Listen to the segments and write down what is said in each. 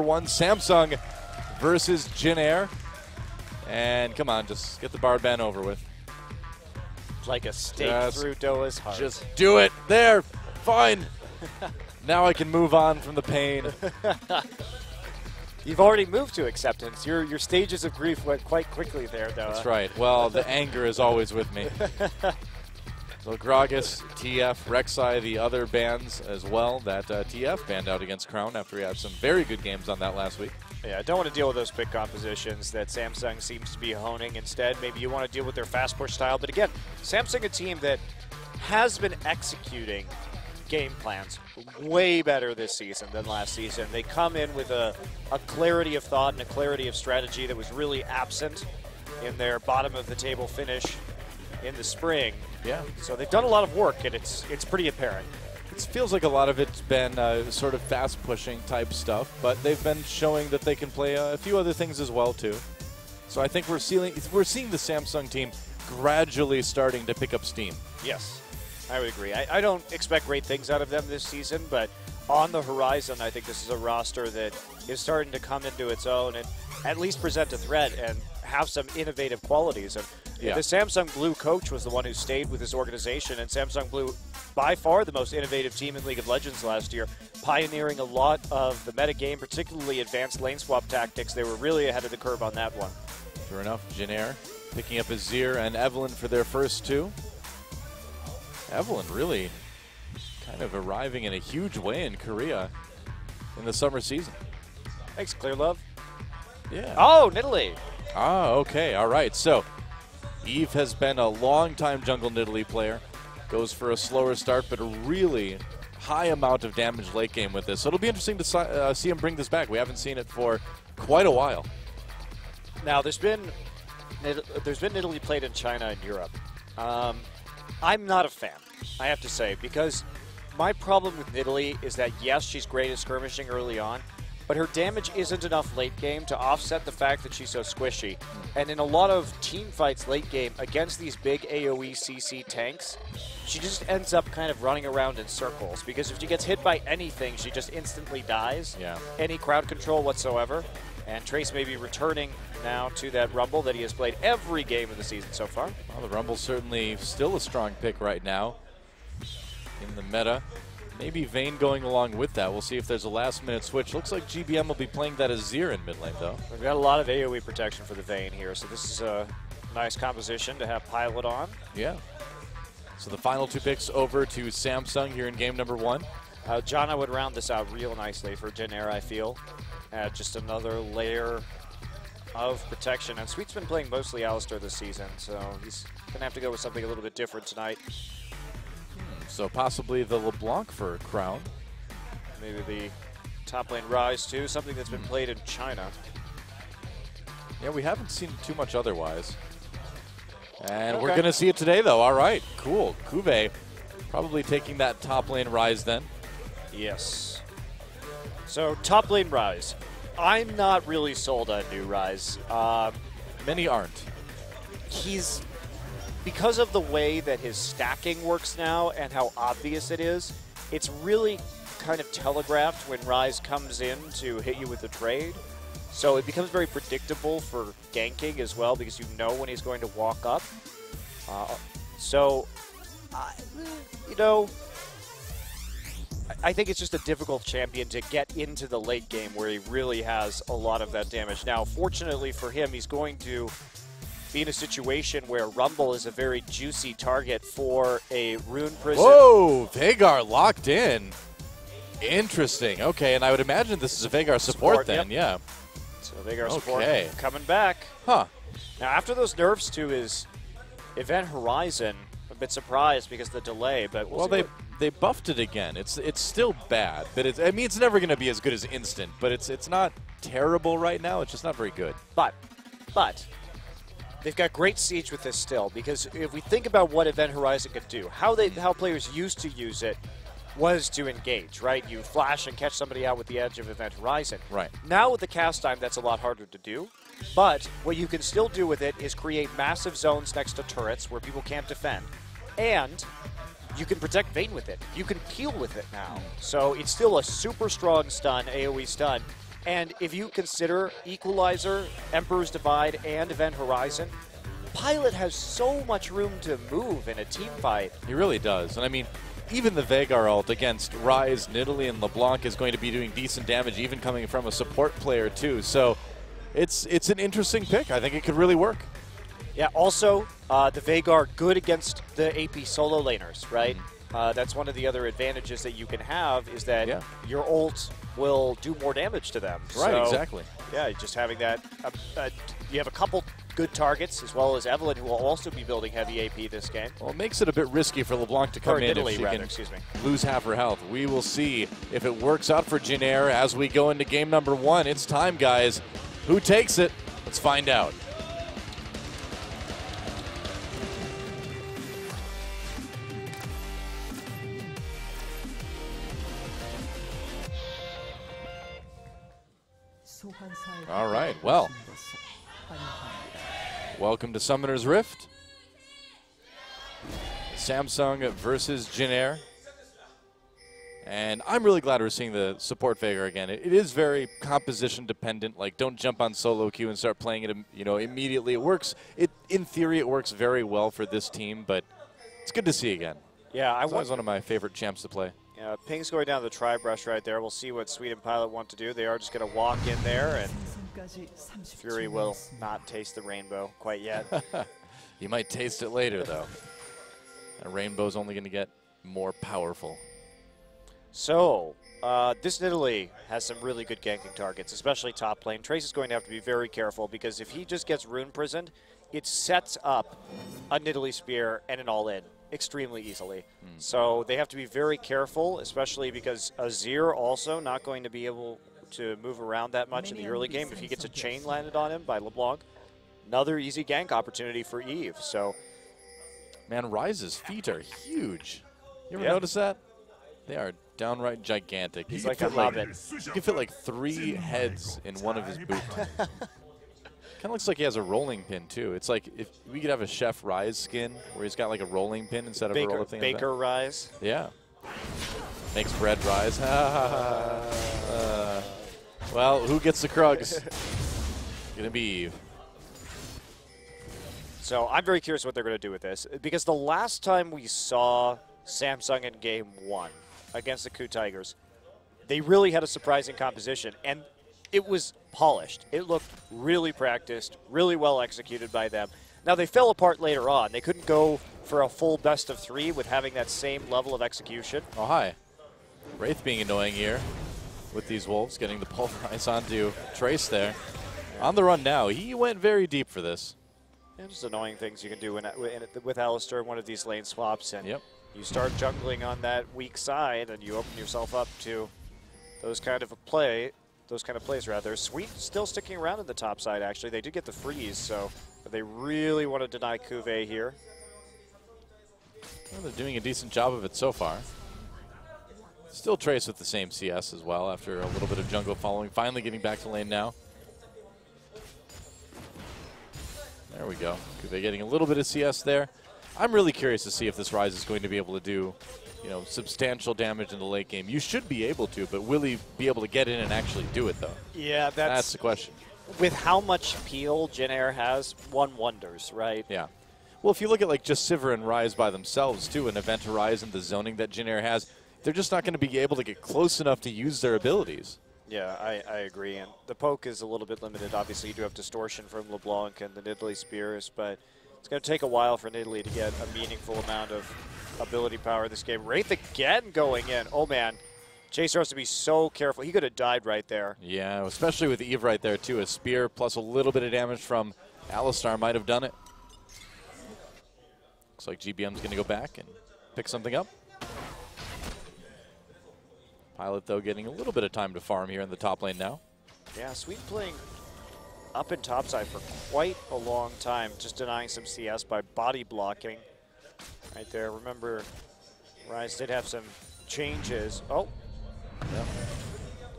1, Samsung versus Jin Air. And come on, just get the bar ban over with. Like a stake through Doa's heart. Just do it. There. Fine. Now I can move on from the pain. You've already moved to acceptance. Your stages of grief went quite quickly there, Doa. That's right. Well, the anger is always with me. So Gragas, TF, Rek'Sai, the other bans as well. That TF banned out against Crown after he had some very good games on that last week. Yeah, I don't want to deal with those pick compositions that Samsung seems to be honing. Instead, maybe you want to deal with their fast push style. But again, Samsung, a team that has been executing game plans way better this season than last season. They come in with a clarity of thought and a clarity of strategy that was really absent in their bottom of the table finish in the spring. Yeah. So they've done a lot of work, and it's pretty apparent. It feels like a lot of it's been sort of fast-pushing type stuff, but they've been showing that they can play a few other things as well, too. So I think we're seeing the Samsung team gradually starting to pick up steam. Yes, I would agree. I don't expect great things out of them this season, but on the horizon, I think this is a roster that is starting to come into its own and at least present a threat and have some innovative qualities. And the Samsung Blue coach was the one who stayed with his organization, and Samsung Blue, by far the most innovative team in League of Legends last year, pioneering a lot of the meta game, particularly advanced lane swap tactics. They were really ahead of the curve on that one. Sure enough, Jin Air picking up Azir and Evelyn for their first two. Evelyn really kind of arriving in a huge way in Korea in the summer season. Thanks, Clear Love. Yeah. Oh, Nidalee. Ah, okay. All right. So Eve has been a long-time jungle Nidalee player. Goes for a slower start, but a really high amount of damage late game with this. So it'll be interesting to see him bring this back. We haven't seen it for quite a while. Now, there's been Nidalee played in China and Europe. I'm not a fan, I have to say, because my problem with Nidalee is that, yes, she's great at skirmishing early on, but her damage isn't enough late game to offset the fact that she's so squishy. And in a lot of team fights late game against these big AoE CC tanks, she just ends up kind of running around in circles, because if she gets hit by anything, she just instantly dies. Yeah. Any crowd control whatsoever. And Trace may be returning now to that Rumble that he has played every game of the season so far. Well, the Rumble's certainly still a strong pick right now in the meta. Maybe Vayne going along with that. We'll see if there's a last-minute switch. Looks like GBM will be playing that Azir in mid lane, though. We've got a lot of AoE protection for the Vayne here, so this is a nice composition to have Pilot on. Yeah. So the final two picks over to Samsung here in game number 1. Janna would round this out real nicely for Jin Air, I feel. Add just another layer of protection. And Sweet's been playing mostly Alistar this season, so he's going to have to go with something a little bit different tonight. So possibly the LeBlanc for Crown. Maybe the top lane Rise, too, something that's been played in China. Yeah, we haven't seen too much otherwise. And we're going to see it today, though. All right, cool. Kuve probably taking that top lane Rise then. Yes. So, top lane Rise. I'm not really sold on new Rise. Many aren't. He's, because of the way that his stacking works now and how obvious it is, it's really kind of telegraphed when Rise comes in to hit you with a trade. So it becomes very predictable for ganking as well, because you know when he's going to walk up. You know, I think it's just a difficult champion to get into the late game where he really has a lot of that damage. Now, fortunately for him, he's going to be in a situation where Rumble is a very juicy target for a Rune Prison. Whoa, Veigar locked in. Interesting. Okay, and I would imagine this is a Veigar support then, yeah. So Veigar support coming back. Huh. Now, after those nerfs to his Event Horizon, I'm a bit surprised because of the delay, but we'll see. They buffed it again. It's still bad, but I mean, it's never going to be as good as Instant, but it's not terrible right now. It's just not very good. But they've got great siege with this still, because if we think about what Event Horizon could do, how players used to use it was to engage, right? You flash and catch somebody out with the edge of Event Horizon. Right. Now with the cast time, that's a lot harder to do. But what you can still do with it is create massive zones next to turrets where people can't defend. And you can protect Vayne with it. You can peel with it now. So it's still a super strong stun, AoE stun. And if you consider Equalizer, Emperor's Divide, and Event Horizon, Pilot has so much room to move in a team fight. He really does. And I mean, even the Veigar ult against Ryze, Nidalee, and LeBlanc is going to be doing decent damage, even coming from a support player too. So it's an interesting pick. I think it could really work. Yeah, also, the Veigar good against the AP solo laners, right? That's one of the other advantages that you can have is that your ult will do more damage to them. Right, so, exactly. Yeah, just having that. You have a couple good targets, as well as Evelyn, who will also be building heavy AP this game. Well, it makes it a bit risky for LeBlanc to come in Nidalee, if she rather, can lose half her health. We will see if it works out for Jinair as we go into game number 1. It's time, guys. Who takes it? Let's find out. All right, well, welcome to Summoner's Rift. Samsung versus Jinair. And I'm really glad we're seeing the support Veigar again. It is very composition dependent. Like, don't jump on solo queue and start playing it, immediately. It works. In theory, it works very well for this team, but it's good to see again. Yeah, it's always one of my favorite champs to play. Yeah, Ping's going down the tri-brush right there. We'll see what Sweet and Pilot want to do. They are just going to walk in there, and Fury will not taste the rainbow quite yet. You might taste it later, though. A rainbow's only going to get more powerful. So, this Nidalee has some really good ganking targets, especially top lane. Trace is going to have to be very careful because if he just gets rune prisoned, it sets up a Nidalee spear and an all-in extremely easily. So they have to be very careful, especially because Azir also not going to be able to move around that much in the early game. If he gets a chain landed on him by LeBlanc, another easy gank opportunity for Eve. So, man, Ryze's feet are huge. You ever notice that? They are downright gigantic. He's like a hobbit. You can fit like 3 heads in one of his boots. Kind of looks like he has a rolling pin, too. It's like if we could have a Chef Ryze skin where he's got like a rolling pin instead of a roller thing. Baker Ryze. Yeah. Makes bread rise. Well, who gets the Krugs? Gonna be Eve. So I'm very curious what they're going to do with this, because the last time we saw Samsung in Game 1 against the Ku Tigers, they really had a surprising composition, and it was polished. It looked really practiced, really well executed by them. Now, they fell apart later on. They couldn't go for a full best of 3 with having that same level of execution. Oh, hi. Wraith being annoying here with these Wolves, getting the pulverize onto Trace there. On the run now. He went very deep for this. And just annoying things you can do with Alistar in one of these lane swaps. And you start jungling on that weak side, and you open yourself up to those kind of plays, rather. Sweet still sticking around in the top side, actually. They did get the freeze, so they really want to deny Cuvée here. Well, they're doing a decent job of it so far. Still Trace with the same CS as well after a little bit of jungle following. Finally getting back to lane now. There we go. Cuvée getting a little bit of CS there. I'm really curious to see if this Ryze is going to be able to do, substantial damage in the late game. You should be able to, but will he be able to get in and actually do it, though? Yeah, that's the question. With how much peel Jinair has, one wonders, right? Yeah. Well, if you look at just Sivir and Ryze by themselves, too, and Event Horizon, the zoning that Jinair has, they're just not going to be able to get close enough to use their abilities. Yeah, I agree. And the poke is a little bit limited. Obviously, you do have distortion from LeBlanc and the Nidalee Spears, but it's going to take a while for Nidalee to get a meaningful amount of ability power this game. Wraith again going in. Oh, man. Chaser has to be so careful. He could have died right there. Yeah, especially with Eve right there, too. A spear plus a little bit of damage from Alistar might have done it. Looks like GBM's going to go back and pick something up. Pilot, though, getting a little bit of time to farm here in the top lane now. Yeah, Sweet playing up in topside for quite a long time, just denying some CS by body blocking right there. Remember, Ryze did have some changes. Oh, yeah.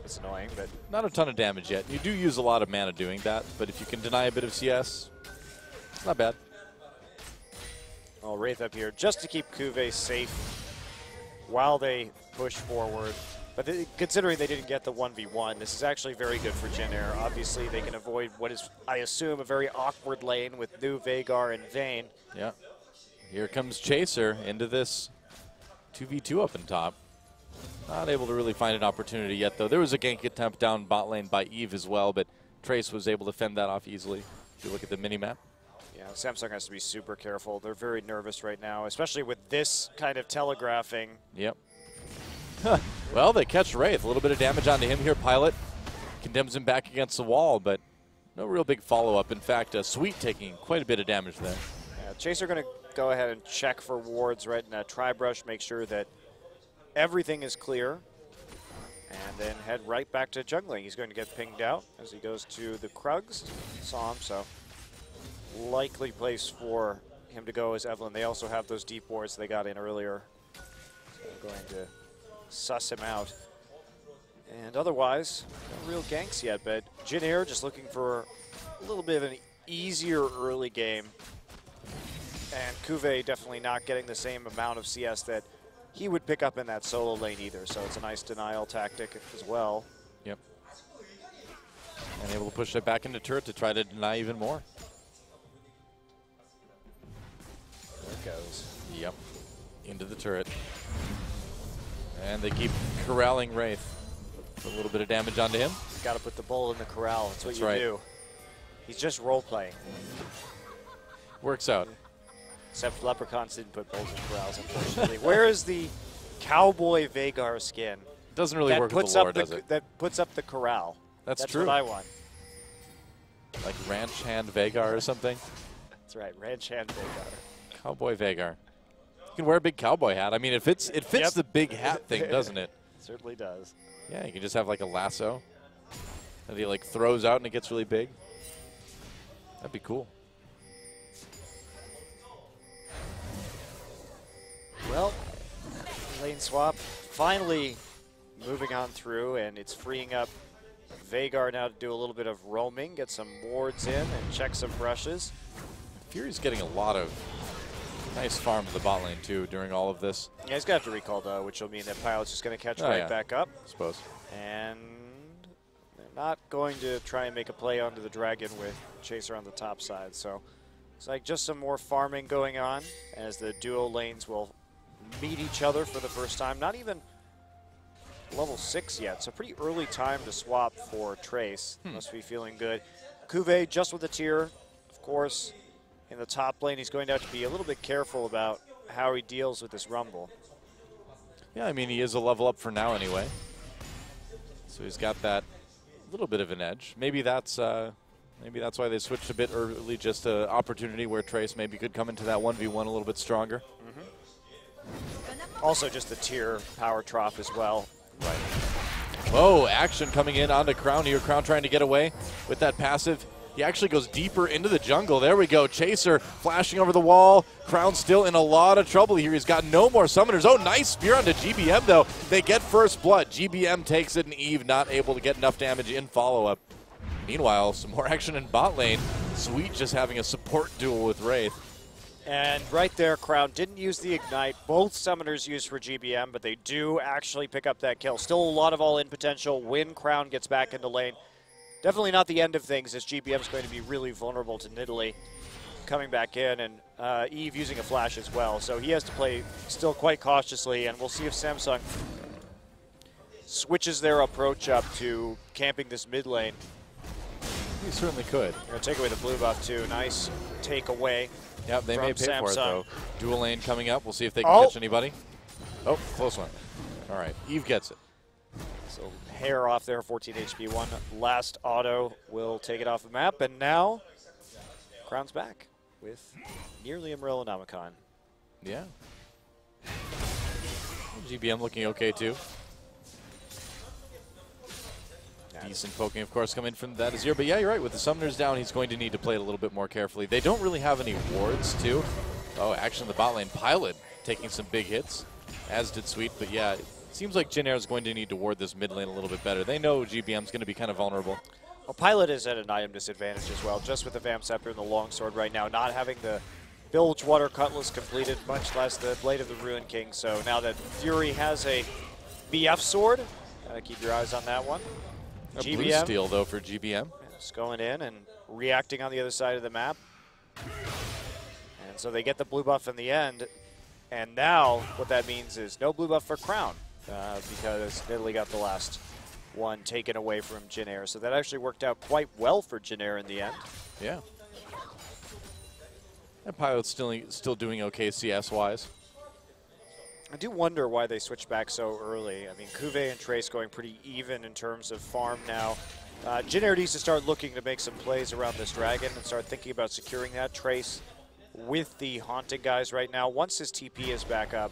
It's annoying, but not a ton of damage yet. You do use a lot of mana doing that, but if you can deny a bit of CS, it's not bad. Oh, Wraith up here just to keep Cuvée safe while they push forward. But considering they didn't get the 1v1, this is actually very good for Jin Air. Obviously, they can avoid what is, I assume, a very awkward lane with new Veigar and Vayne. Yeah. Here comes Chaser into this 2v2 up in top. Not able to really find an opportunity yet, though. There was a gank attempt down bot lane by Eve as well, but Trace was able to fend that off easily. If you look at the mini-map. Yeah, Samsung has to be super careful. They're very nervous right now, especially with this kind of telegraphing. Yep. Well, they catch Wraith. A little bit of damage onto him here. Pilot condemns him back against the wall, but no real big follow-up. In fact, Sweet taking quite a bit of damage there. Yeah, Chaser going to go ahead and check for wards right in that tri-brush, make sure that everything is clear, and then head right back to jungling. He's going to get pinged out as he goes to the Krugs. Saw him, so likely place for him to go is Evelyn. They also have those deep wards they got in earlier. So I'm going to suss him out. And otherwise, no real ganks yet, but Jin Air just looking for a little bit of an easier early game. And Kuve definitely not getting the same amount of CS that he would pick up in that solo lane either, so it's a nice denial tactic as well. Yep. And able to push it back into turret to try to deny even more. There it goes. Yep. Into the turret. And they keep corralling Wraith. Put a little bit of damage onto him. Got to put the bull in the corral. That's what you right. do. He's just role-playing. Works out. Except Leprechauns didn't put bulls in corrals, unfortunately. Where is the cowboy Veigar skin? Doesn't really work with the lore, does it? That puts up the corral. That's true. true. That's what I want. Like Ranch Hand Veigar or something? That's right, Ranch Hand Veigar. Cowboy Veigar. You can wear a big cowboy hat. I mean, it fits Yep. the big hat thing, doesn't it? Certainly does. Yeah, you can just have like a lasso that he like throws out and it gets really big. That'd be cool. Well, lane swap finally moving on through, and it's freeing up Veigar now to do a little bit of roaming, get some wards in, and check some brushes. Fury's getting a lot of nice farm to the bot lane too during all of this. Yeah, he's going to have to recall though, which will mean that Pilot's just going to catch right back up. I suppose. And they're not going to try and make a play onto the Dragon with Chaser on the top side. So it's like just some more farming going on as the duo lanes will meet each other for the first time. Not even level 6 yet, so pretty early time to swap for Trace. Must be feeling good. Kuve just with a tier, of course. In the top lane, he's going to have to be a little bit careful about how he deals with this Rumble. Yeah, I mean, he is a level up for now anyway. So he's got that little bit of an edge. Maybe that's why they switched a bit early, just an opportunity where Trace maybe could come into that 1v1 a little bit stronger. Also just the tier power trough as well. Right. Oh, action coming in onto Crown here. Crown trying to get away with that passive. He actually goes deeper into the jungle. There we go. Chaser flashing over the wall. Crown still in a lot of trouble here. He's got no more summoners. Oh, nice spear onto GBM, though. They get first blood. GBM takes it, and Eve not able to get enough damage in follow-up. Meanwhile, some more action in bot lane. Sweet just having a support duel with Wraith. And right there, Crown didn't use the Ignite. Both summoners used for GBM, but they do actually pick up that kill. Still a lot of all-in potential when Crown gets back into lane. Definitely not the end of things, as GBM is going to be really vulnerable to Nidalee coming back in, and Eve using a flash as well. So he has to play still quite cautiously, and we'll see if Samsung switches their approach up to camping this mid lane. He certainly could. They're going to take away the blue buff, too. Nice takeaway. Yep, they may pay Samsung. for it, though. Dual lane coming up. We'll see if they can catch anybody. Oh, close one. All right, Eve gets it. So hair off there, 14 HP. One last auto will take it off the map. And now, Crown's back with nearly Emerald and Namicon. Yeah. GBM looking okay, too. Decent poking, of course, coming from that Azir. But yeah, you're right. With the summoners down, he's going to need to play it a little bit more carefully. They don't really have any wards, too. Oh, action in the bot lane. Pilot taking some big hits, as did Sweet. But yeah, it seems like Jin Air is going to need to ward this mid lane a little bit better. They know GBM's going to be kind of vulnerable. Well, Pilot is at an item disadvantage as well, just with the Vamp Scepter and the Longsword right now, not having the Bilgewater Cutlass completed, much less the Blade of the Ruined King. So now that Fury has a BF sword, Gotta keep your eyes on that one. A blue steal, though, for GBM. It's going in and reacting on the other side of the map. And so they get the blue buff in the end. And now what that means is no blue buff for Crown because Italy got the last one taken away from Jin Air. So that actually worked out quite well for Jin Air in the end. Yeah. And Pilot's still doing okay CS-wise. I do wonder why they switched back so early. I mean, Cuvée and Trace going pretty even in terms of farm now. Jin Air needs to start looking to make some plays around this Dragon and start thinking about securing that. Trace with the Haunting guys right now. Once his TP is back up.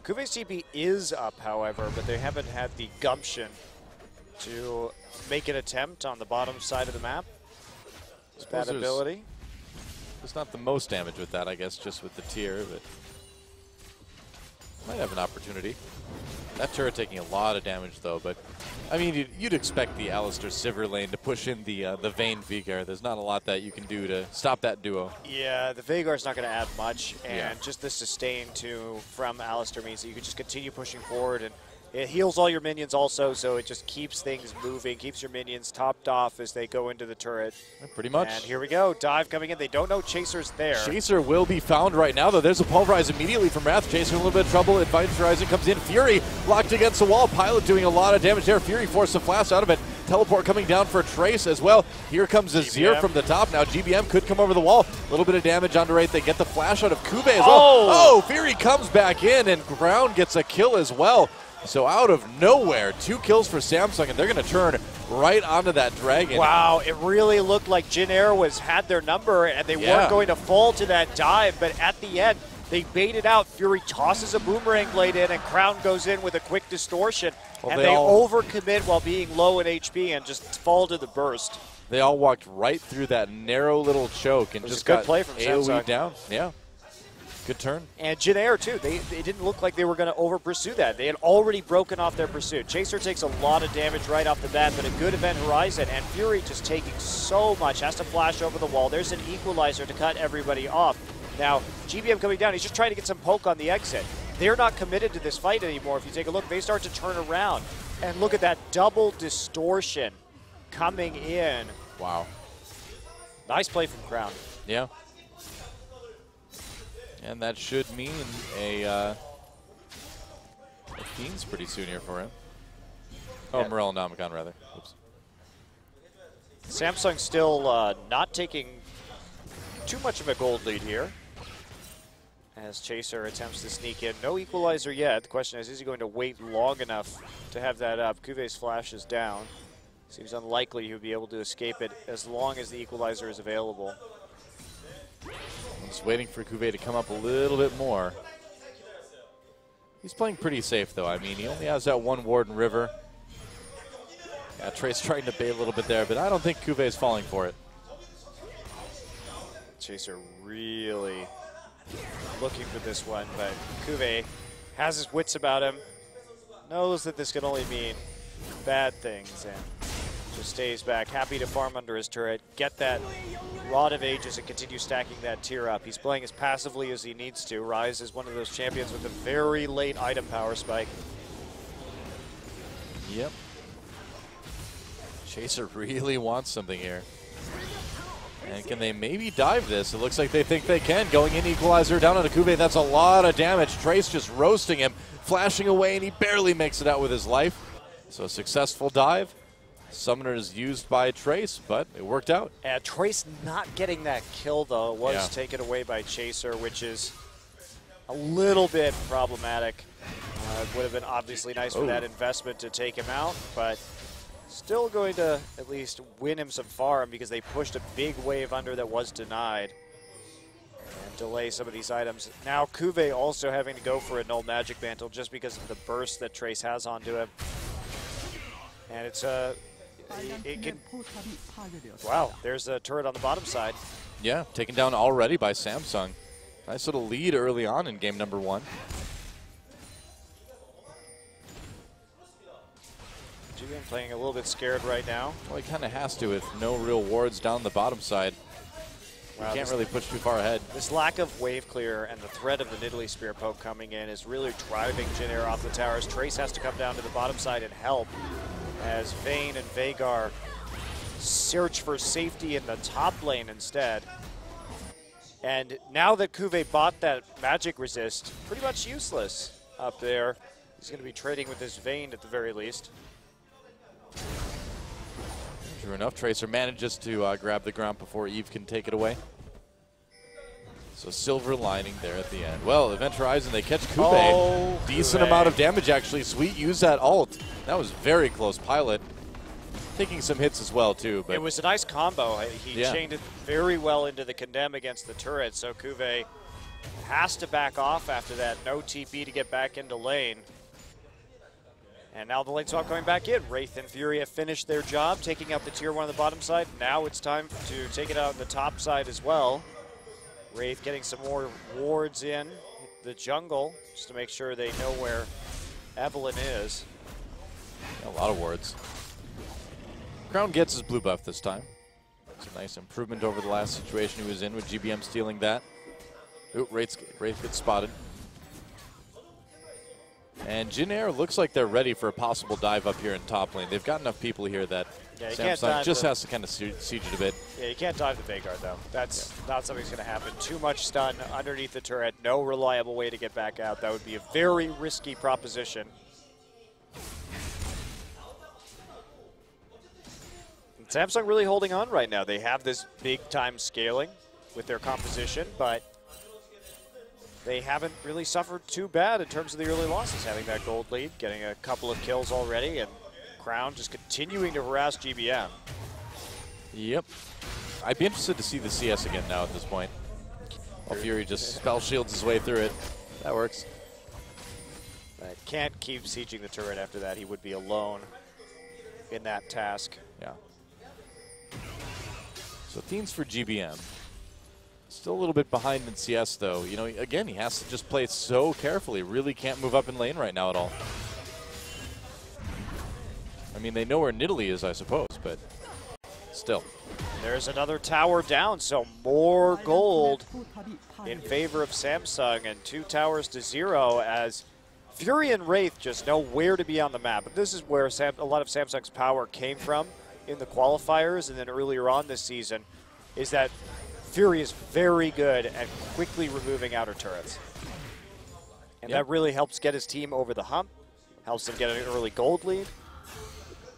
Cuvé's TP is up, however, but they haven't had the gumption to make an attempt on the bottom side of the map. It's bad ability. There's not the most damage with that, I guess, just with the tier, but might have an opportunity. That turret taking a lot of damage, though, but I mean, you'd expect the Alistar Sivir lane to push in the Vayne Veigar. There's not a lot that you can do to stop that duo. Yeah, the Veigar's not going to add much, and just the sustain too from Alistar means that you can just continue pushing forward, and it heals all your minions also, so it just keeps things moving, keeps your minions topped off as they go into the turret. Pretty much. And here we go, dive coming in. They don't know Chaser's there. Chaser will be found right now, though. There's a pulverize immediately from Wrath. Chaser in a little bit of trouble. Advice Horizon comes in. Fury locked against the wall. Pilot doing a lot of damage there. Fury forced the flash out of it. Teleport coming down for Trace as well. Here comes Azir from the top. Now GBM could come over the wall. A little bit of damage on Wraith. They get the flash out of Cuvée as well. Oh, Fury comes back in, and Ground gets a kill as well. So out of nowhere, 2 kills for Samsung, and they're going to turn right onto that Dragon. Wow, it really looked like Jin Air had their number, and they weren't going to fall to that dive, but at the end, they baited out. Fury tosses a boomerang blade in, and Crown goes in with a quick distortion, and they overcommit while being low in HP and just fall to the burst. They all walked right through that narrow little choke and just got play from AoE down. Yeah. Good turn. And Jin Air, too. They didn't look like they were going to over-pursue that. They had already broken off their pursuit. Chaser takes a lot of damage right off the bat, but a good Event Horizon. And Fury just taking so much. Has to flash over the wall. There's an equalizer to cut everybody off. Now, GBM coming down. He's just trying to get some poke on the exit. They're not committed to this fight anymore. If you take a look, they start to turn around. And look at that double distortion coming in. Wow. Nice play from Crown. Yeah. And that should mean a Fiends pretty soon here for him. Oh, Morel Nomicon, rather. Oops. Samsung still not taking too much of a gold lead here as Chaser attempts to sneak in. No equalizer yet. The question is he going to wait long enough to have that up? Cuvé's flash is down. Seems unlikely he would be able to escape it as long as the equalizer is available. Just waiting for Cuvée to come up a little bit more. He's playing pretty safe, though. I mean, he only has that one ward in River. Yeah, Trace trying to bait a little bit there, but I don't think Cuvée is falling for it. Chaser really looking for this one, but Cuvée has his wits about him, knows that this can only mean bad things, and just stays back, happy to farm under his turret, get that Rod of Ages and continue stacking that tier up. He's playing as passively as he needs to. Ryze is one of those champions with a very late item power spike. Yep. Chaser really wants something here. And can they maybe dive this? It looks like they think they can. Going in, equalizer down on Cuvée. That's a lot of damage. Trace just roasting him, flashing away, and he barely makes it out with his life. So a successful dive. Summoner is used by Trace, but it worked out. Trace not getting that kill, though, was taken away by Chaser, which is a little bit problematic. It would have been obviously nice for that investment to take him out, but still going to at least win him some farm because they pushed a big wave under that was denied and delay some of these items. Now Cuvée also having to go for a null magic mantle just because of the burst that Trace has onto him. And it's wow, there's a turret on the bottom side. Yeah, taken down already by Samsung. Nice little lead early on in game number 1. GBM playing a little bit scared right now. Well, he kind of has to with no real wards down the bottom side. Wow, can't really push too far ahead. This lack of wave clear and the threat of the Nidalee Spear Poke coming in is really driving Jin Air off the towers. Trace has to come down to the bottom side and help as Vayne and Veigar search for safety in the top lane instead. And now that Cuvée bought that magic resist, pretty much useless up there. He's going to be trading with his Vayne at the very least. Sure enough, Tracer manages to grab the ground before Eve can take it away. So silver lining there at the end. Well, Event Horizon, they catch Cuvée. Oh, decent amount of damage, actually. Sweet used that ult. That was very close. Pilot taking some hits as well, too. But it was a nice combo. He chained it very well into the condemn against the turret, so Cuvée has to back off after that. No TP to get back into lane. And now the lane swap coming back in. Wraith and Fury have finished their job, taking out the tier 1 on the bottom side. Now it's time to take it out on the top side as well. Wraith getting some more wards in the jungle, just to make sure they know where Evelyn is. A lot of wards. Crown gets his blue buff this time. It's a nice improvement over the last situation he was in with GBM stealing that. Ooh, Wraith gets spotted. And Jin Air looks like they're ready for a possible dive up here in top lane. They've got enough people here that Samsung just has to kind of siege it a bit. Yeah, you can't dive the Veigar, though. That's not something that's going to happen. Too much stun underneath the turret. No reliable way to get back out. That would be a very risky proposition. And Samsung really holding on right now. They have this big-time scaling with their composition, but they haven't really suffered too bad in terms of the early losses, having that gold lead, getting a couple of kills already, and Crown just continuing to harass GBM. Yep. I'd be interested to see the CS again now at this point. While Fury just spell shields his way through it. That works. But can't keep sieging the turret after that. He would be alone in that task. Yeah. So themes for GBM. Still a little bit behind in CS, though. You know, again, he has to just play it so carefully. Really can't move up in lane right now at all. I mean, they know where Nidalee is, I suppose, but still. There's another tower down, so more gold in favor of Samsung, and 2 towers to 0 as Fury and Wraith just know where to be on the map. But this is where a lot of Samsung's power came from in the qualifiers and then earlier on this season, is that Fury is very good at quickly removing outer turrets. And that really helps get his team over the hump, helps them get an early gold lead.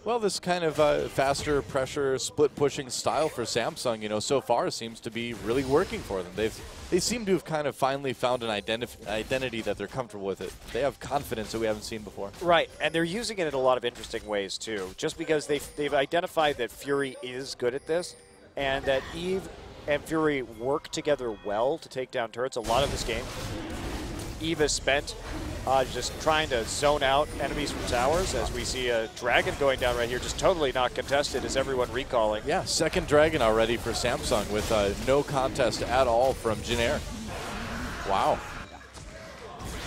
Well, this kind of faster pressure split pushing style for Samsung, you know, so far seems to be really working for them. They seem to have kind of finally found an identity that they're comfortable with it. They have confidence that we haven't seen before. Right, and they're using it in a lot of interesting ways too. Just because they've identified that Fury is good at this, and that Eve and Fury work together well to take down turrets. A lot of this game, Eve has spent just trying to zone out enemies from towers, as we see a dragon going down right here, just totally not contested, as everyone recalling. Yeah, second dragon already for Samsung with no contest at all from Jin Air. Wow.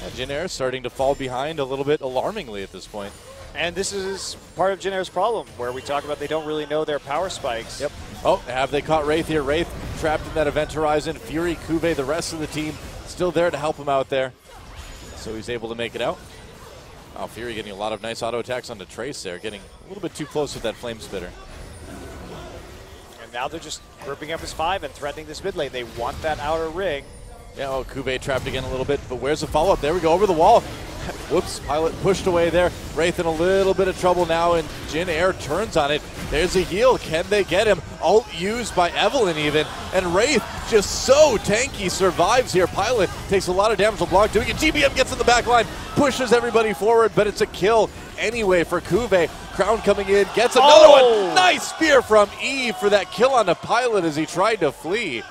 Yeah, Jin Air starting to fall behind a little bit alarmingly at this point. And this is part of Jin Air's problem, where we talk about they don't really know their power spikes. Yep. Oh, have they caught Wraith here? Wraith trapped in that Event Horizon. Fury, Cuvée, the rest of the team still there to help him out there. So he's able to make it out. Oh, Fury getting a lot of nice auto attacks onto Trace there, getting a little bit too close with that Flame Spitter. And now they're just grouping up as 5 and threatening this mid lane. They want that outer ring. Yeah, oh, Cuvée trapped again a little bit, but where's the follow-up? There we go, over the wall. Whoops, Pilot pushed away there. Wraith in a little bit of trouble now, and Jin Air turns on it. There's a heal. Can they get him? Ult used by Evelyn even. And Wraith just so tanky survives here. Pilot takes a lot of damage to block doing it. GBM gets in the back line, pushes everybody forward, but it's a kill anyway for Cuvée. Crown coming in, gets another one. Nice spear from Eve for that kill on the Pilot as he tried to flee.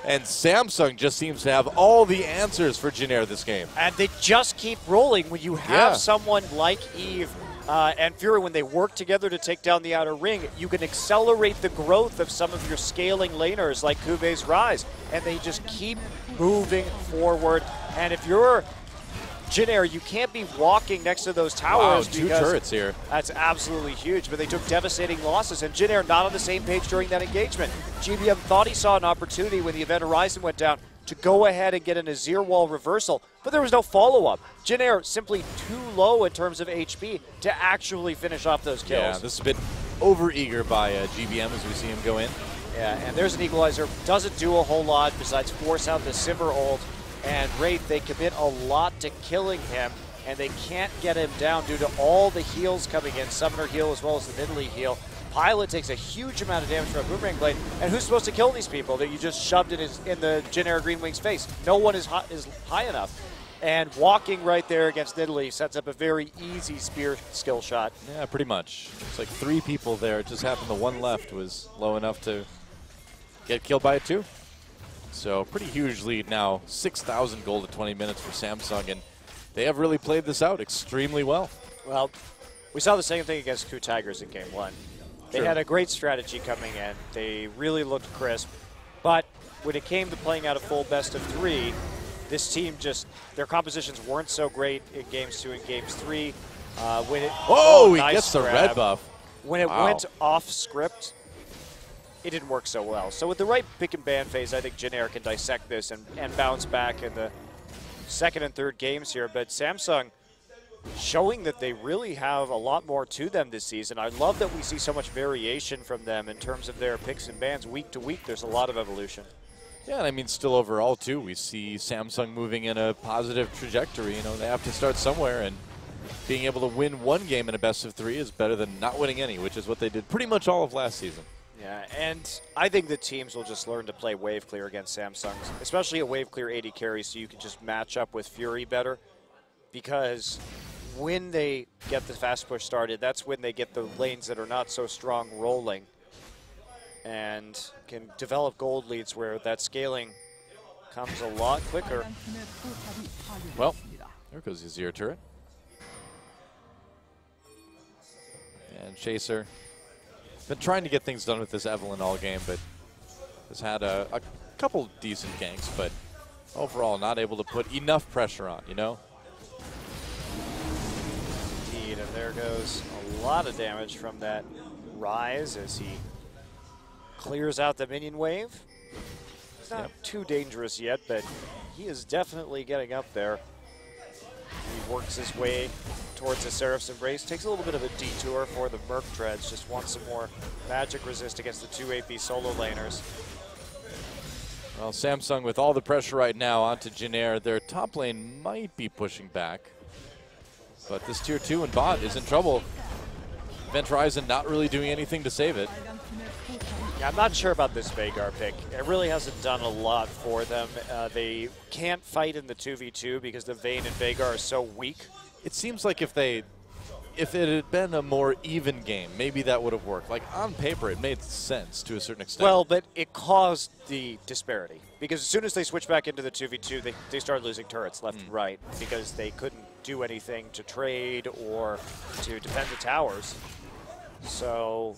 And Samsung just seems to have all the answers for Jin Air this game. And they just keep rolling when you have someone like Eve and Fury, when they work together to take down the outer ring, you can accelerate the growth of some of your scaling laners like Cuvé's Rise. And they just keep moving forward. And if you're Jin Air, you can't be walking next to those towers. Wow, two because turrets here. That's absolutely huge, but they took devastating losses, and Jin Air not on the same page during that engagement. GBM thought he saw an opportunity when the event horizon went down to go ahead and get an Azir wall reversal, but there was no follow-up. Jin Air simply too low in terms of HP to actually finish off those kills. Yeah, this is a bit over-eager by GBM as we see him go in. Yeah, and there's an equalizer. Doesn't do a whole lot besides force out the Sivir ult. And Wraith, they commit a lot to killing him, and they can't get him down due to all the heals coming in, Summoner heal as well as the Nidalee heal. Pilot takes a huge amount of damage from a Boomerang Blade, and who's supposed to kill these people that you just shoved in the Jin Air Green Wing's face? No one is high enough. And walking right there against Nidalee sets up a very easy spear skill shot. Yeah, pretty much. It's like 3 people there. It just happened the one left was low enough to get killed by it too. So pretty huge lead now, 6,000 gold at 20 minutes for Samsung, and they have really played this out extremely well. Well, we saw the same thing against Ku Tigers in Game 1. They had a great strategy coming in. They really looked crisp, but when it came to playing out a full best of 3, this team just, their compositions weren't so great in Games 2 and Games 3. When it, he nice gets the grab. red buff. When it went off script, it didn't work so well. So with the right pick and ban phase, I think Jin Air can dissect this and bounce back in the second and third games here. But Samsung showing that they really have a lot more to them this season. I love that we see so much variation from them in terms of their picks and bans week to week. There's a lot of evolution. Yeah, and I mean, still overall, too, we see Samsung moving in a positive trajectory. You know, they have to start somewhere, and being able to win one game in a best of 3 is better than not winning any, which is what they did pretty much all of last season. Yeah, and I think the teams will just learn to play wave clear against Samsung, especially a wave clear AD carry, so you can just match up with Fury better. Because when they get the fast push started, that's when they get the lanes that are not so strong rolling and can develop gold leads where that scaling comes a lot quicker. Well, there goes the Azir turret. And Chaser. Been trying to get things done with this Evelynn all game, but has had a couple decent ganks, but overall not able to put enough pressure on, you know? Indeed, and there goes a lot of damage from that Rise as he clears out the minion wave. It's not too dangerous yet, but he is definitely getting up there. He works his way towards the Seraph's Embrace. Takes a little bit of a detour for the Merc Dreads. Just wants some more magic resist against the 2 AP solo laners. Well, Samsung with all the pressure right now onto Jin Air. Their top lane might be pushing back. But this tier 2 and bot is in trouble. Event Horizon not really doing anything to save it. Yeah, I'm not sure about this Veigar pick. It really hasn't done a lot for them. They can't fight in the 2v2 because the Vayne and Veigar are so weak. It seems like if it had been a more even game, maybe that would have worked. Like, on paper, it made sense to a certain extent. Well, but it caused the disparity. Because as soon as they switched back into the 2v2, they started losing turrets left and right because they couldn't do anything to trade or to defend the towers. So,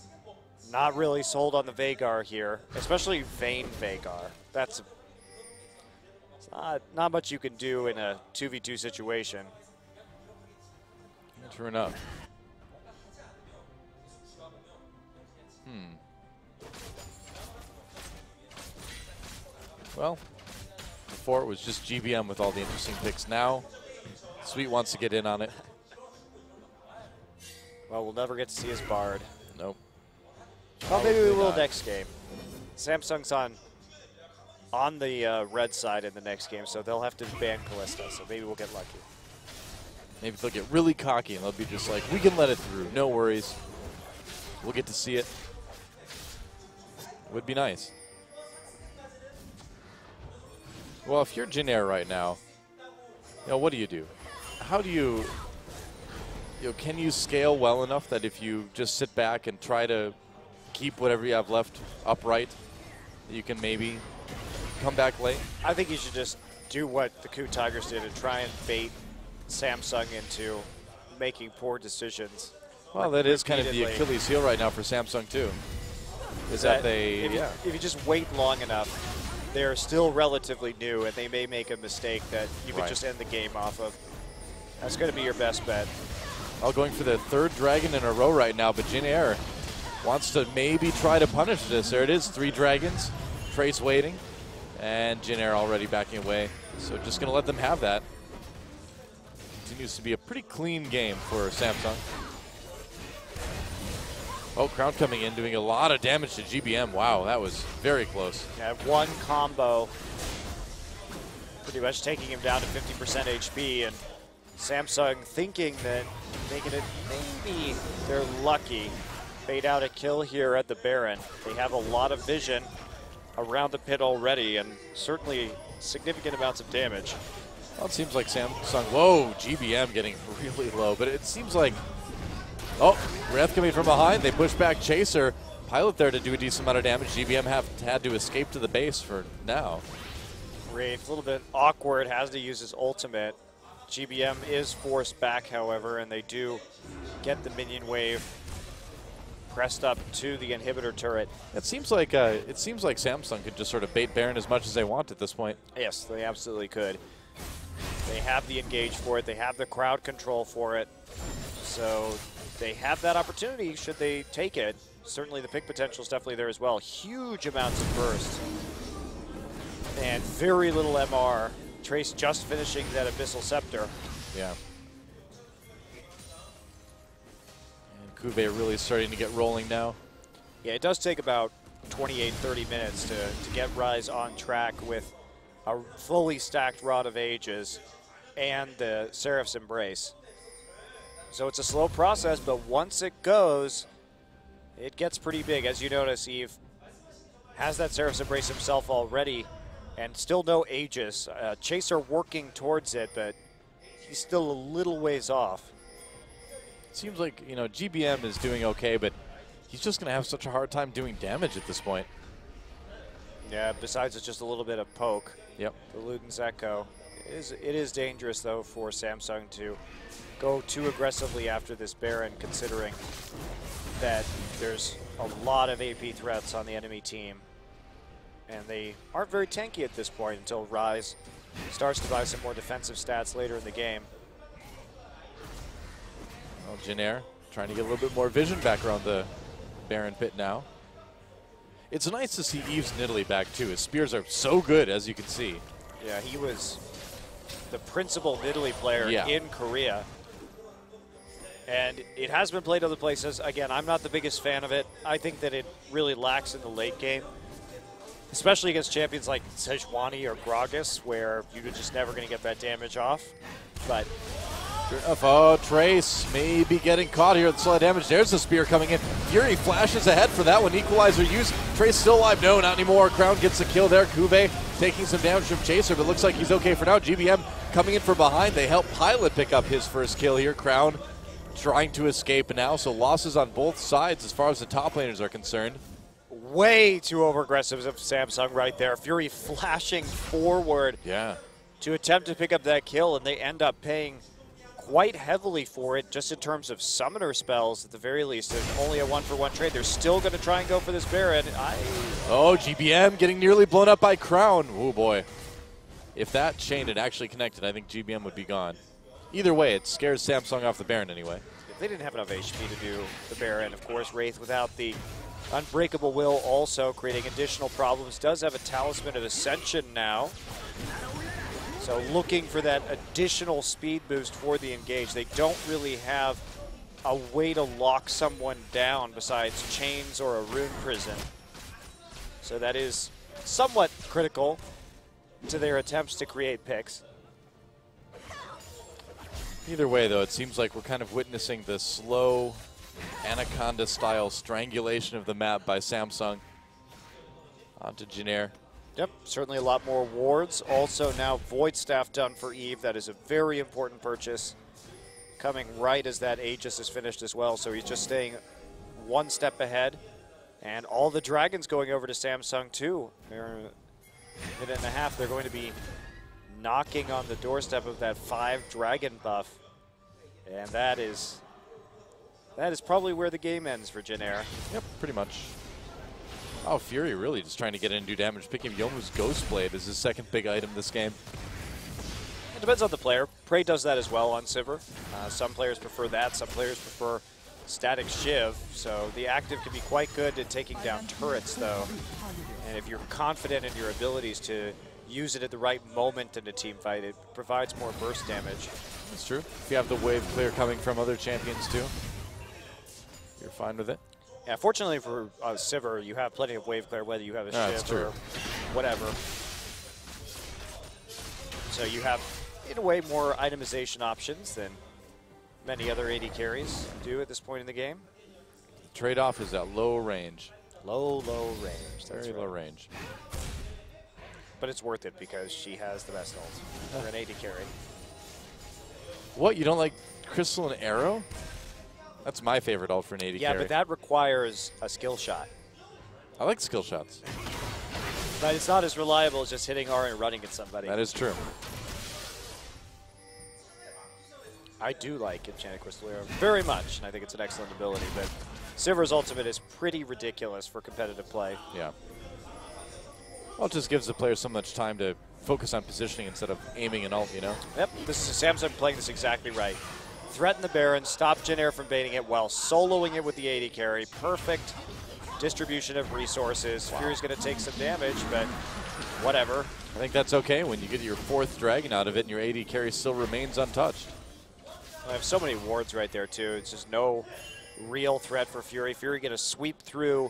not really sold on the Veigar here, especially Vayne Veigar. That's not much you can do in a 2v2 situation. True enough. Well, before it was just GBM with all the interesting picks. Now, Sweet wants to get in on it. Well, we'll never get to see his Bard. Nope. Well, maybe we will not. next game. Samsung's on the red side in the next game, so they'll have to ban Kalista, so maybe we'll get lucky. Maybe they'll get really cocky and they'll be just like, we can let it through, no worries. We'll get to see it. Would be nice. Well, if you're Jin Air right now, you know, what do? How do you know, can you scale well enough that if you just sit back and try to keep whatever you have left upright, you can maybe come back late? I think you should just do what the Ku Tigers did and try and bait Samsung into making poor decisions. Well, that is kind of the Achilles heel right now for Samsung too. Is that they, if you just wait long enough, they're still relatively new and they may make a mistake that you could just end the game off of. That's going to be your best bet. Well, going for the third dragon in a row right now, but Jin Air wants to maybe try to punish this. There it is, 3 dragons. Trace waiting, and Jin Air already backing away. So just going to let them have that. Continues to be a pretty clean game for Samsung. Oh, Crown coming in, doing a lot of damage to GBM. Wow, that was very close. Yeah, one combo, pretty much taking him down to 50% HP, and Samsung thinking that making it maybe they're lucky. Bait out a kill here at the Baron. They have a lot of vision around the pit already, and certainly significant amounts of damage. Well, it seems like Samsung, whoa, GBM getting really low, but it seems like, oh, Wrath coming from behind. They push back Chaser. Pilot there to do a decent amount of damage. GBM had to escape to the base for now. Wraith, a little bit awkward, has to use his ultimate. GBM is forced back, however, and they do get the minion wave pressed up to the inhibitor turret. It seems like Samsung could just sort of bait Baron as much as they want at this point. Yes, they absolutely could. They have the engage for it. They have the crowd control for it. So they have that opportunity should they take it. Certainly the pick potential is definitely there as well. Huge amounts of burst. And very little MR. Trace just finishing that Abyssal Scepter. Yeah. And Kube really starting to get rolling now. Yeah, it does take about 28, 30 minutes to get Rise on track with a fully stacked Rod of Ages and the Seraph's Embrace. So it's a slow process, but once it goes, it gets pretty big. As you notice, Eve has that Seraph's Embrace himself already, and still no Aegis. Chaser working towards it, but he's still a little ways off. Seems like, you know, GBM is doing okay, but he's just going to have such a hard time doing damage at this point. Yeah, besides it's just a little bit of poke. Yep. The Luden's Echo. It is dangerous, though, for Samsung to go too aggressively after this Baron, considering that there's a lot of AP threats on the enemy team. And they aren't very tanky at this point until Rise starts to buy some more defensive stats later in the game. Well, Jin Air trying to get a little bit more vision back around the Baron pit now. It's nice to see Eve's Nidalee back too. His spears are so good, as you can see. Yeah, he was the principal Nidalee player in Korea. And it has been played other places. Again, I'm not the biggest fan of it. I think that it really lacks in the late game, especially against champions like Sejuani or Gragas, where you're just never going to get that damage off. But oh, Trace may be getting caught here with solid damage. There's the spear coming in. Fury flashes ahead for that one. Equalizer used. Trace still alive. No, not anymore. Crown gets the kill there. Kube taking some damage from Chaser, but looks like he's okay for now. GBM coming in from behind. They help Pilot pick up his first kill here. Crown trying to escape now, so losses on both sides as far as the top laners are concerned. Way too over-aggressive of Samsung right there. Fury flashing forward to attempt to pick up that kill, and they end up paying quite heavily for it, just in terms of summoner spells at the very least. And only a 1-for-1 trade. They're still going to try and go for this Baron. Oh, GBM getting nearly blown up by Crown. Oh boy. If that chain had actually connected, I think GBM would be gone. Either way, it scares Samsung off the Baron anyway. If they didn't have enough HP to do the Baron, of course, Wraith without the Unbreakable Will also creating additional problems. Does have a Talisman of Ascension now. So looking for that additional speed boost for the engage. They don't really have a way to lock someone down besides chains or a rune prison. So that is somewhat critical to their attempts to create picks. Either way, though, it seems like we're kind of witnessing the slow Anaconda-style strangulation of the map by Samsung onto Jin Air. Yep, certainly a lot more wards. Also now Void Staff done for Eve. That is a very important purchase. Coming right as that Aegis is finished as well, so he's just staying one step ahead. And all the dragons going over to Samsung too. They're a minute and a half. They're going to be knocking on the doorstep of that 5 dragon buff. And that is probably where the game ends for Jin Air. Yep, pretty much. Oh, Fury really just trying to get in and do damage. Picking Yomu's Ghostblade as his second big item this game. It depends on the player. Prey does that as well on Sivir. Some players prefer that. Some players prefer static Shiv. So the active can be quite good at taking down turrets, though. And if you're confident in your abilities to use it at the right moment in a team fight, it provides more burst damage. That's true. If you have the wave clear coming from other champions too, you're fine with it. Yeah, fortunately for Sivir, you have plenty of wave clear, whether you have a Shiv or whatever. So you have, in a way, more itemization options than many other AD carries do at this point in the game. Trade-off is at low range. Low range. Very low range. But it's worth it because she has the best ult for an AD carry. What, you don't like Crystal and Arrow? That's my favorite ult for an AD carry. Yeah, but that requires a skill shot. I like skill shots. But it's not as reliable as just hitting R and running at somebody. That is true. I do like Enchanted Crystal Arrow very much, and I think it's an excellent ability, but Sivir's ultimate is pretty ridiculous for competitive play. Yeah. Well, it just gives the player so much time to focus on positioning instead of aiming an ult, you know? Yep, this is Samsung playing this exactly right. Threaten the Baron, stop Jin Air from baiting it while soloing it with the AD carry. Perfect distribution of resources. Wow. Fury's going to take some damage, but whatever. I think that's okay when you get your 4th dragon out of it and your AD carry still remains untouched. I have so many wards right there, too. It's just no real threat for Fury. Fury going to sweep through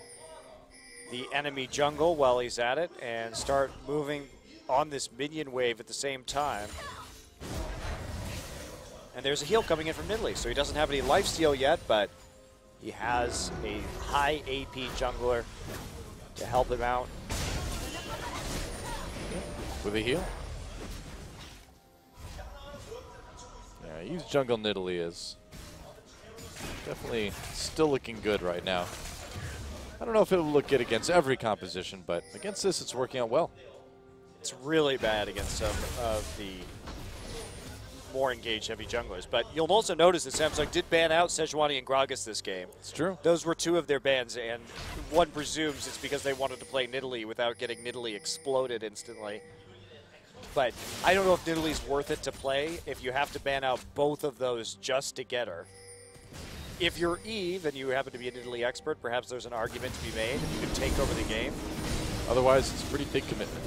the enemy jungle while he's at it and start moving on this minion wave at the same time. And there's a heal coming in from Nidalee, so he doesn't have any lifesteal yet, but he has a high AP jungler to help him out. With a heal? Yeah, use jungle Nidalee is definitely still looking good right now. I don't know if it will look good against every composition, but against this, it's working out well. It's really bad against some of the more engaged heavy junglers. But you'll also notice that Samsung did ban out Sejuani and Gragas this game. It's true. Those were 2 of their bans, and one presumes it's because they wanted to play Nidalee without getting Nidalee exploded instantly. But I don't know if Nidalee's worth it to play if you have to ban out both of those just to get her. If you're Eve and you happen to be a Nidalee expert, perhaps there's an argument to be made and you can take over the game. Otherwise, it's a pretty big commitment.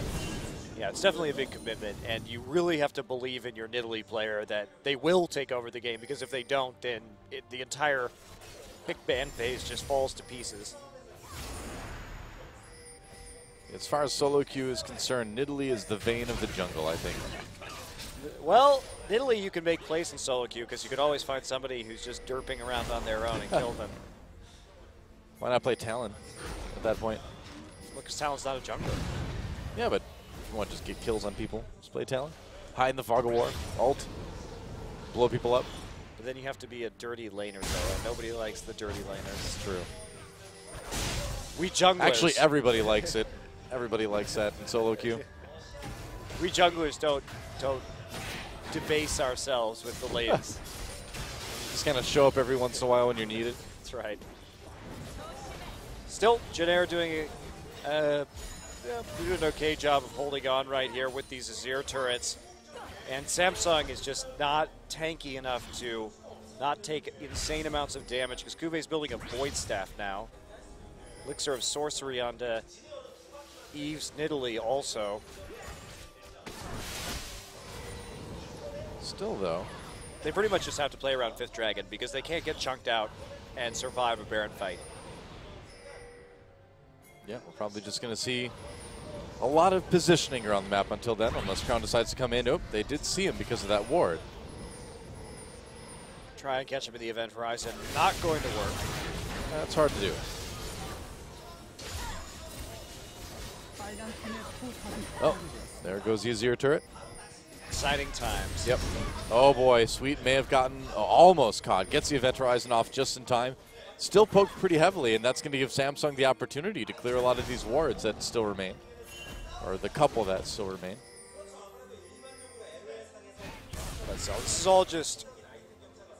Yeah, it's definitely a big commitment, and you really have to believe in your Nidalee player that they will take over the game, because if they don't, then the entire pick ban phase just falls to pieces. As far as solo queue is concerned, Nidalee is the vein of the jungle, I think. Well, Nidalee you can make place in solo queue because you could always find somebody who's just derping around on their own and kill them. Why not play Talon at that point? Well, because Talon's not a jungler. Yeah, but if you want to just get kills on people, just play Talon. Hide in the fog of war, ult, blow people up. But then you have to be a dirty laner, though, and nobody likes the dirty laners. It's true. We junglers. Actually, everybody likes it. Everybody likes that in solo queue. We junglers don't debase ourselves with the lanes. Just kind of show up every once in a while when you're needed. That's right. Still, Jin Air doing an okay job of holding on right here with these Azir turrets. And Samsung is just not tanky enough to not take insane amounts of damage, because Kuve's building a Void Staff now. Elixir of Sorcery onto Eve's Nidalee also. Still, though, they pretty much just have to play around 5th Dragon because they can't get chunked out and survive a Baron fight. Yeah, we're probably just going to see a lot of positioning around the map until then, unless Crown decides to come in. Oh, they did see him because of that ward. Try and catch him in the event horizon. Not going to work. That's hard to do. Oh, there goes the Azir turret. Exciting times. Yep. Oh boy, Sweet may have gotten almost caught. Gets the event horizon off just in time. Still poked pretty heavily, and that's going to give Samsung the opportunity to clear a lot of these wards that still remain, or the couple that still remain. So this is all just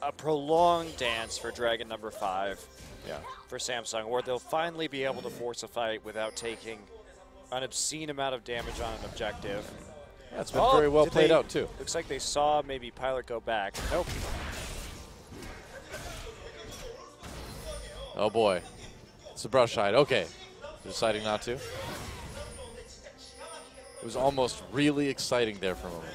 a prolonged dance for Dragon number 5. Yeah. For Samsung, where they'll finally be able to force a fight without taking an obscene amount of damage on an objective. That's been very well played out, too. Looks like they saw maybe Pilot go back. Nope. Oh, boy. It's a brush hide. Okay. Deciding not to. It was almost really exciting there for a moment.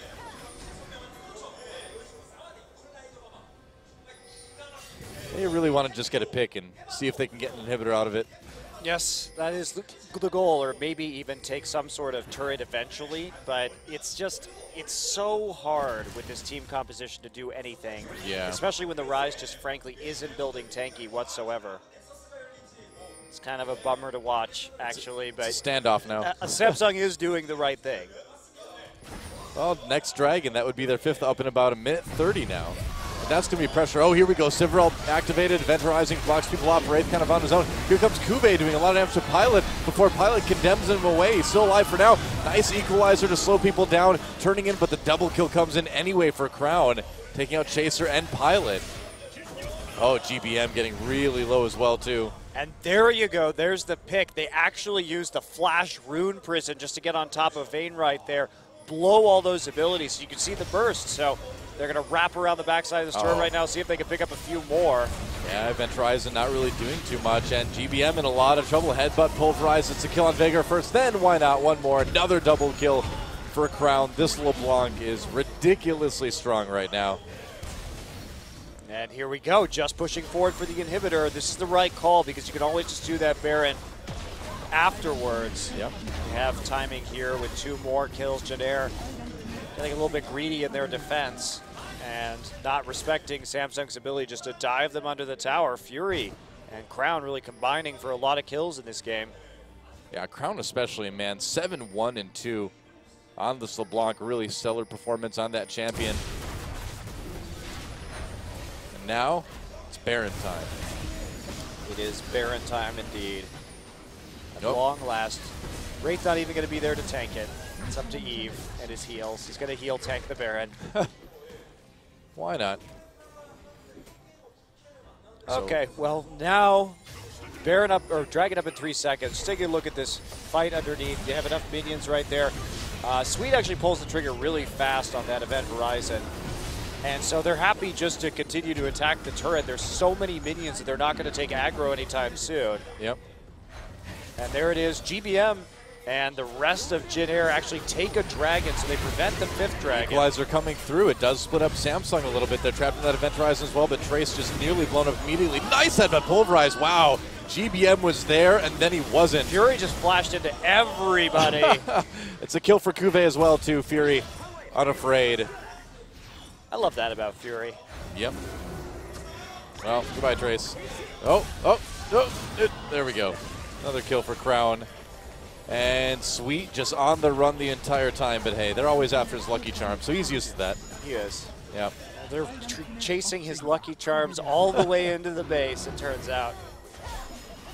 They really want to just get a pick and see if they can get an inhibitor out of it. Yes, that is the goal, or maybe even take some sort of turret eventually, but it's so hard with this team composition to do anything, especially when the Rise just frankly isn't building tanky whatsoever. It's kind of a bummer to watch, actually, but it's a standoff now. Samsung is doing the right thing. Well, next Dragon, that would be their 5th up in about a minute 30 now. That's going to be pressure. Oh, here we go. Sivrel activated. Event Horizon blocks people off. Wraith kind of on his own. Here comes Kube doing a lot of damage to Pilot before Pilot condemns him away. He's still alive for now. Nice equalizer to slow people down. Turning in, but the double kill comes in anyway for Crown. Taking out Chaser and Pilot. Oh, GBM getting really low as well, too. And there you go. There's the pick. They actually used the Flash Rune Prison just to get on top of Vayne right there. Blow all those abilities so you can see the burst. So they're going to wrap around the backside of this turret right now, see if they can pick up a few more. Yeah, Event Horizon not really doing too much, and GBM in a lot of trouble. Headbutt pulverized. It's a kill on Veigar first, then why not one more? Another double kill for Crown. This LeBlanc is ridiculously strong right now. And here we go, just pushing forward for the inhibitor. This is the right call because you can always just do that Baron afterwards. Yep. You have timing here with 2 more kills. Janair getting a little bit greedy in their defense and not respecting Samsung's ability just to dive them under the tower. Fury and Crown really combining for a lot of kills in this game. Yeah, Crown especially, man. 7-1-2 on this LeBlanc. Really stellar performance on that champion. And now it's Baron time. It is Baron time indeed. At Nope. long last. Wraith not even going to be there to tank it. It's up to Eve and his heals. He's going to heal tank the Baron. Why not? Okay, well now Baron up or Dragon up in 3 seconds. Take a look at this fight underneath. You have enough minions right there. Sweet actually pulls the trigger really fast on that Event Horizon. And so they're happy just to continue to attack the turret. There's so many minions that they're not going to take aggro anytime soon. Yep. And there it is. GBM and the rest of Jin Air actually take a dragon, so they prevent the 5th dragon. Equalizer coming through. It does split up Samsung a little bit. They're trapped in that Event Horizon as well, but Trace just nearly blown up immediately. Nice headbutt pulverized. Wow. GBM was there, and then he wasn't. Fury just flashed into everybody. It's a kill for Kuve as well, too. Fury unafraid. I love that about Fury. Yep. Well, goodbye, Trace. There we go. Another kill for Crown. And Sweet just on the run the entire time, but hey, they're always after his Lucky Charm, so he's used to that. He is. Yep. They're chasing his Lucky Charms all the way into the base, it turns out.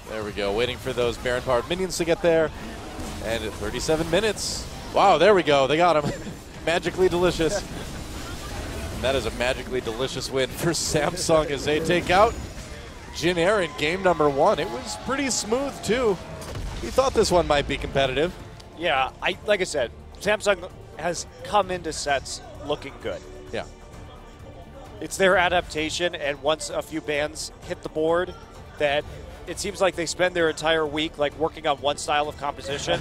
There we go, waiting for those Baron-powered minions to get there. And at 37 minutes. Wow, there we go, they got him. Magically delicious. And that is a magically delicious win for Samsung as they take out Jin Air in game number 1. It was pretty smooth, too. We thought this one might be competitive. Yeah, like I said, Samsung has come into sets looking good. Yeah. It's their adaptation, and once a few bans hit the board, that it seems like they spend their entire week like working on one style of composition,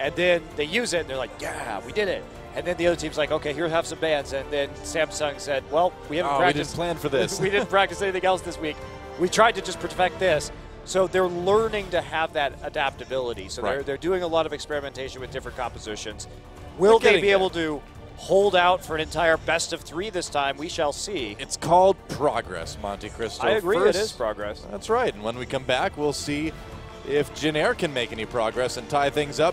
and then they use it, and they're like, yeah, we did it. And then the other team's like, okay, here, have some bans. And then Samsung said, well, we haven't practiced. We didn't plan for this. We didn't practice anything else this week. We tried to just perfect this. So they're learning to have that adaptability. So they're doing a lot of experimentation with different compositions. Will they be able to hold out for an entire best of 3 this time? We shall see. It's called progress, Monte Cristo. I agree, it is progress. That's right. And when we come back, we'll see if Jin Air can make any progress and tie things up.